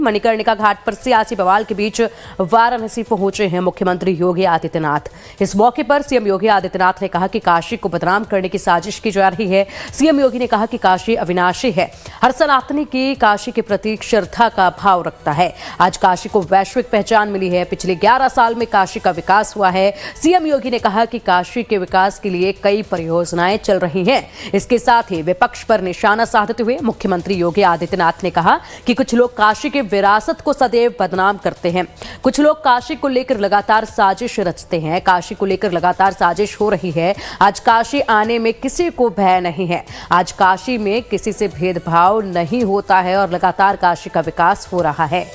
मणिकर्णिका घाट पर सियासी बवाल के बीच वाराणसी पहुंचे हैं मुख्यमंत्री योगी आदित्यनाथ। इस मौके पर सीएम योगी आदित्यनाथ ने कहा कि काशी को बदनाम करने की साजिश की जा रही है। सीएम योगी ने कहा कि काशी अविनाशी है, हर सनातनी की काशी के प्रति श्रद्धा का भाव रखता है। आज काशी को वैश्विक पहचान मिली है। पिछले 11 साल में काशी का विकास हुआ है। सीएम योगी ने कहा कि काशी के विकास के लिए कई परियोजनाएं चल रही हैं। इसके साथ ही विपक्ष पर निशाना साधते हुए मुख्यमंत्री योगी आदित्यनाथ ने कहा कि कुछ लोग काशी के विरासत को सदैव बदनाम करते हैं। कुछ लोग काशी को लेकर लगातार साजिश रचते हैं। काशी को लेकर लगातार साजिश हो रही है। आज काशी आने में किसी को भय नहीं है। आज काशी में किसी से भेदभाव नहीं होता है और लगातार काशी का विकास हो रहा है।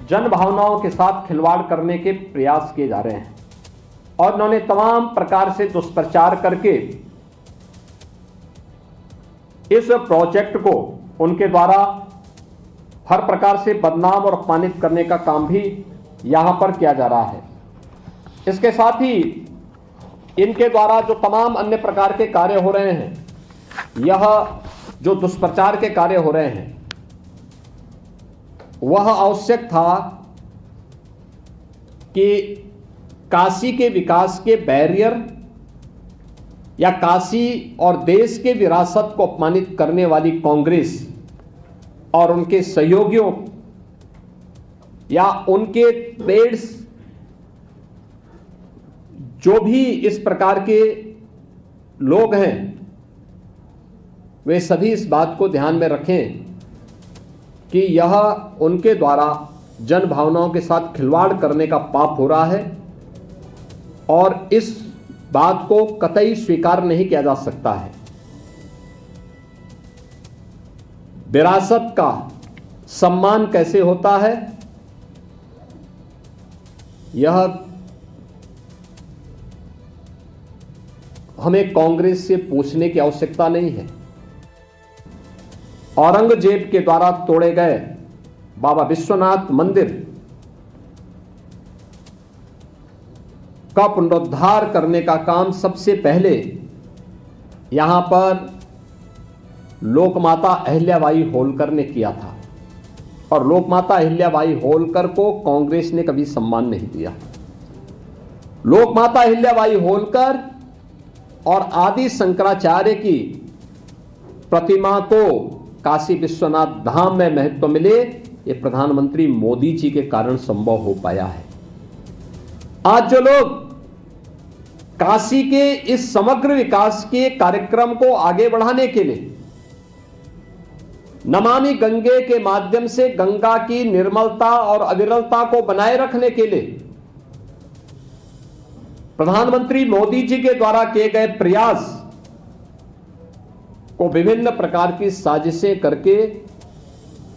जन भावनाओं के साथ खिलवाड़ करने के प्रयास किए जा रहे हैं और उन्होंने तमाम प्रकार से दुष्प्रचार करके इस प्रोजेक्ट को उनके द्वारा हर प्रकार से बदनाम और अपमानित करने का काम भी यहां पर किया जा रहा है। इसके साथ ही इनके द्वारा जो तमाम अन्य प्रकार के कार्य हो रहे हैं, यह जो दुष्प्रचार के कार्य हो रहे हैं, वह आवश्यक था कि काशी के विकास के बैरियर या काशी और देश के विरासत को अपमानित करने वाली कांग्रेस और उनके सहयोगियों या उनके पेड्स जो भी इस प्रकार के लोग हैं, वे सभी इस बात को ध्यान में रखें कि यह उनके द्वारा जन भावनाओं के साथ खिलवाड़ करने का पाप हो रहा है और इस बात को कतई स्वीकार नहीं किया जा सकता है। विरासत का सम्मान कैसे होता है, यह हमें कांग्रेस से पूछने की आवश्यकता नहीं है। औरंगजेब के द्वारा तोड़े गए बाबा विश्वनाथ मंदिर का पुनरुद्धार करने का काम सबसे पहले यहां पर लोकमाता अहिल्याबाई होलकर ने किया था और लोकमाता अहिल्याबाई होलकर को कांग्रेस ने कभी सम्मान नहीं दिया। लोकमाता अहिल्याबाई होलकर और आदि शंकराचार्य की प्रतिमा को काशी विश्वनाथ धाम में महत्व मिले, ये प्रधानमंत्री मोदी जी के कारण संभव हो पाया है। आज जो लोग काशी के इस समग्र विकास के कार्यक्रम को आगे बढ़ाने के लिए नमामि गंगे के माध्यम से गंगा की निर्मलता और अविरलता को बनाए रखने के लिए प्रधानमंत्री मोदी जी के द्वारा किए गए प्रयास को विभिन्न प्रकार की साजिशें करके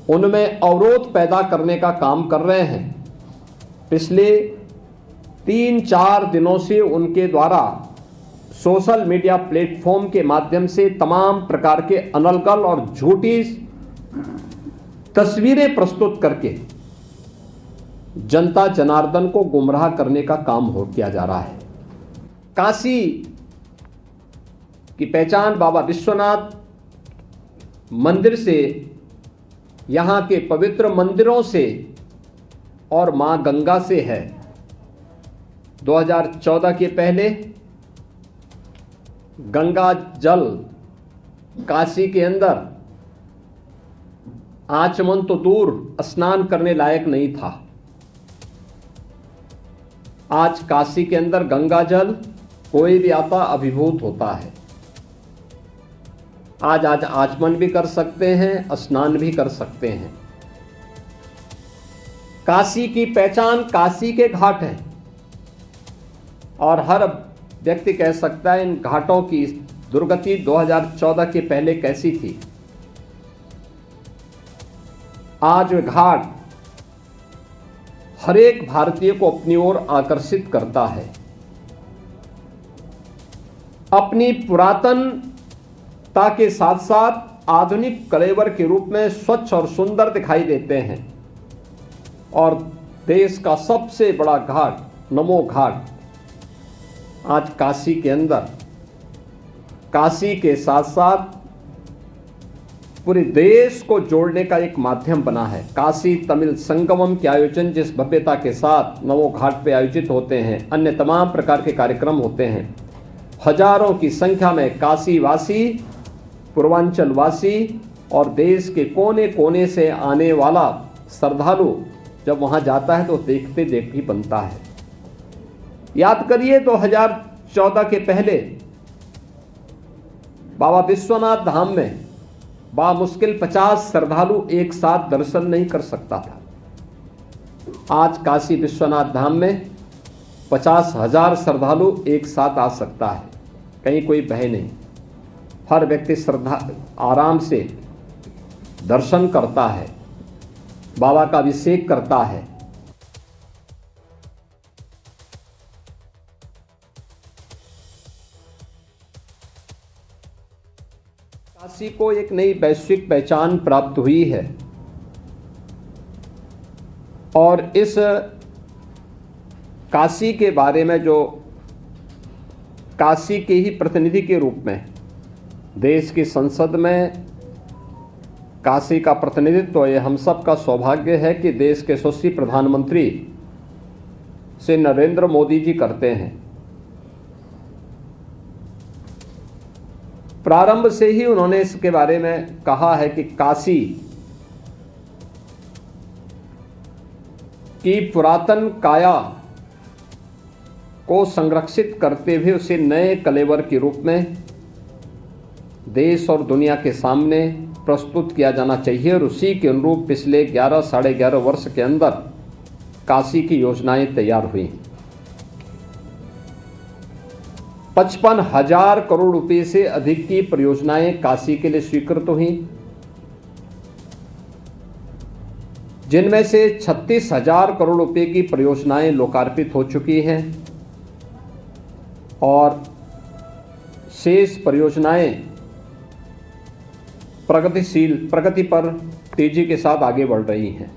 उनमें अवरोध पैदा करने का काम कर रहे हैं। पिछले 3-4 दिनों से उनके द्वारा सोशल मीडिया प्लेटफॉर्म के माध्यम से तमाम प्रकार के अनलगल और झूठी तस्वीरें प्रस्तुत करके जनता जनार्दन को गुमराह करने का काम किया जा रहा है। काशी की पहचान बाबा विश्वनाथ मंदिर से, यहां के पवित्र मंदिरों से और मां गंगा से है। 2014 के पहले गंगा जल काशी के अंदर आचमन तो दूर, स्नान करने लायक नहीं था। आज काशी के अंदर गंगा जल कोई भी आता अभिभूत होता है। आज आचमन भी कर सकते हैं, स्नान भी कर सकते हैं। काशी की पहचान काशी के घाट है और हर व्यक्ति कह सकता है इन घाटों की दुर्गति 2014 के पहले कैसी थी। आज घाट हर एक भारतीय को अपनी ओर आकर्षित करता है। अपनी पुरातनता के साथ साथ आधुनिक कलेवर के रूप में स्वच्छ और सुंदर दिखाई देते हैं और देश का सबसे बड़ा घाट नमो घाट आज काशी के अंदर, काशी के साथ साथ पूरे देश को जोड़ने का एक माध्यम बना है। काशी तमिल संगमम के आयोजन जिस भव्यता के साथ नवो घाट पे आयोजित होते हैं, अन्य तमाम प्रकार के कार्यक्रम होते हैं, हजारों की संख्या में काशी वासी, पूर्वांचल वासी और देश के कोने कोने से आने वाला श्रद्धालु जब वहाँ जाता है तो देखते देखते बनता है। याद करिए 2014 के पहले बाबा विश्वनाथ धाम में बामुश्किल 50 श्रद्धालु एक साथ दर्शन नहीं कर सकता था। आज काशी विश्वनाथ धाम में 50,000 श्रद्धालु एक साथ आ सकता है, कहीं कोई भय नहीं। हर व्यक्ति श्रद्धा आराम से दर्शन करता है, बाबा का अभिषेक करता है। काशी को एक नई वैश्विक पहचान प्राप्त हुई है और इस काशी के बारे में जो काशी के ही प्रतिनिधि के रूप में देश की संसद में काशी का प्रतिनिधित्व, ये हम सब का सौभाग्य है कि देश के यशस्वी प्रधानमंत्री श्री नरेंद्र मोदी जी करते हैं। प्रारंभ से ही उन्होंने इसके बारे में कहा है कि काशी की पुरातन काया को संरक्षित करते हुए उसे नए कलेवर के रूप में देश और दुनिया के सामने प्रस्तुत किया जाना चाहिए और उसी के अनुरूप पिछले 11 साढ़े 11 वर्ष के अंदर काशी की योजनाएं तैयार हुई। 55,000 करोड़ रुपए से अधिक की परियोजनाएं काशी के लिए स्वीकृत हुई, जिनमें से 36,000 करोड़ रुपए की परियोजनाएं लोकार्पित हो चुकी हैं और शेष परियोजनाएं प्रगति पर तेजी के साथ आगे बढ़ रही हैं।